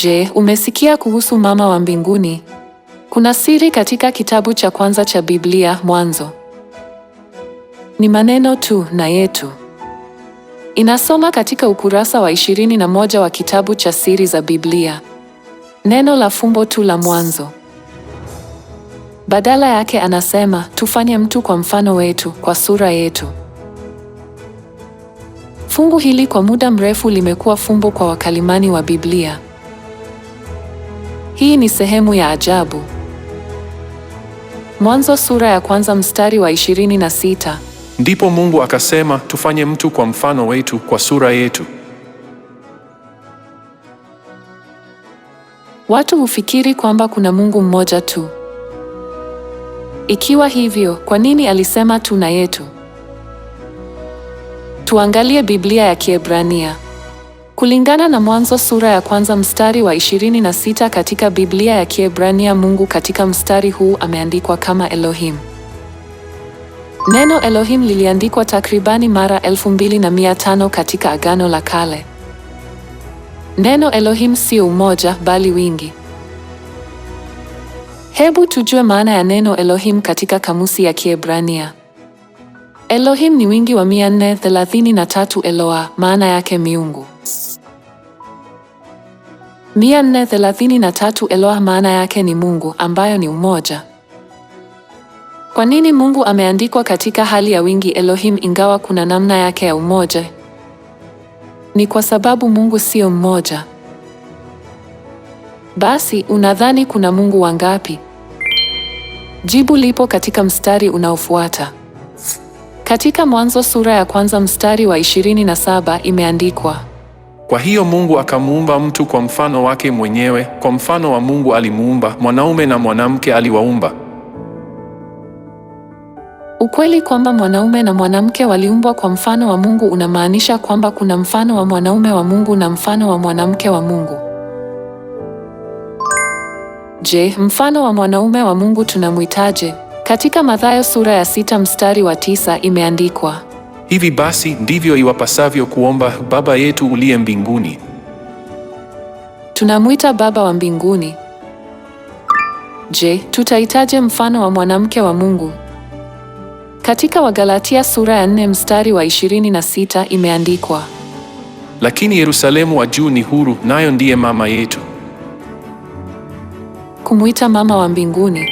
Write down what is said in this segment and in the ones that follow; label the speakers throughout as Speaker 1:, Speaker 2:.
Speaker 1: Je, umesikia kuhusu mama wa mbinguni? Kuna siri katika kitabu cha kwanza cha Biblia, Mwanzo. Ni maneno tu na yetu. Inasoma katika ukurasa wa 21 wa kitabu cha siri za Biblia. Neno la fumbo tu la mwanzo. Badala yake anasema, tufanye mtu kwa mfano wetu, kwa sura yetu. Fungu hili kwa muda mrefu limekuwa fumbo kwa wakalimani wa Biblia. Hii ni sehemu ya ajabu. Mwanzo sura ya kwanza mstari wa 26.
Speaker 2: Ndipo Mungu akasema, tufanye mtu kwa mfano wetu, kwa sura yetu.
Speaker 1: Watu hufikiri kwamba kuna Mungu mmoja tu. Ikiwa hivyo, kwa nini alisema tu na yetu? Tuangalie Biblia ya Kiebrania. Kulingana na Mwanzo sura ya kwanza mstari wa 26 katika Biblia ya Kiebrania, Mungu katika mstari huu ameandikwa kama Elohim. Neno Elohim liliandikwa takribani mara 2500 katika Agano la Kale. Neno Elohim sio umoja bali wingi. Hebu tujue maana ya neno Elohim katika kamusi ya Kiebrania. Elohim ni wingi wa 433 Eloa, maana yake miungu. 433 Eloa maana yake ni Mungu, ambayo ni umoja. Kwa nini Mungu ameandikwa katika hali ya wingi Elohim ingawa kuna namna yake ya umoja? Ni kwa sababu Mungu sio mmoja. Basi, unadhani kuna Mungu wangapi? Jibu lipo katika mstari unaofuata. Katika Mwanzo sura ya kwanza mstari wa 27 imeandikwa,
Speaker 2: kwa hiyo Mungu akamuumba mtu kwa mfano wake mwenyewe, kwa mfano wa Mungu alimuumba, mwanaume na mwanamke aliwaumba.
Speaker 1: Ukweli kwamba mwanaume na mwanamke waliumbwa kwa mfano wa Mungu unamaanisha kwamba kuna mfano wa mwanaume wa Mungu na mfano wa mwanamke wa Mungu. Je, mfano wa mwanaume wa Mungu tunamwitaje? Katika Mathayo sura ya 6 mstari wa 9 imeandikwa,
Speaker 2: hivi basi ndivyo iwapasavyo kuomba, Baba yetu uliye mbinguni.
Speaker 1: Tunamwita Baba wa mbinguni. Je, tutahitaje mfano wa mwanamke wa Mungu? Katika Wagalatia sura ya 4 mstari wa 26 imeandikwa,
Speaker 2: lakini Yerusalemu wa juu ni huru, nayo ndiye mama yetu.
Speaker 1: Kumwita mama wa mbinguni.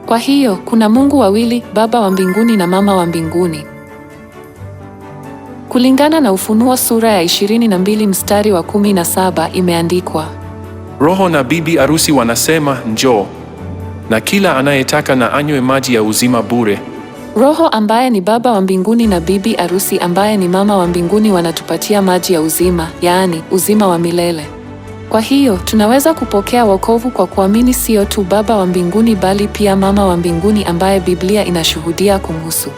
Speaker 1: Kwa hiyo, kuna Mungu wawili, Baba wa mbinguni na mama wa mbinguni. Kulingana na Ufunuo sura ya 22 mstari wa 17 imeandikwa,
Speaker 2: Roho na bibi arusi wanasema, njoo. Na kila anayetaka na anywe maji ya uzima bure.
Speaker 1: Roho ambaye ni Baba wa mbinguni na bibi arusi ambaye ni mama wa mbinguni wanatupatia maji ya uzima, yaani uzima wa milele. Kwa hiyo, tunaweza kupokea wokovu kwa kuamini sio tu Baba wa mbinguni bali pia mama wa mbinguni ambaye Biblia inashuhudia kumhusu.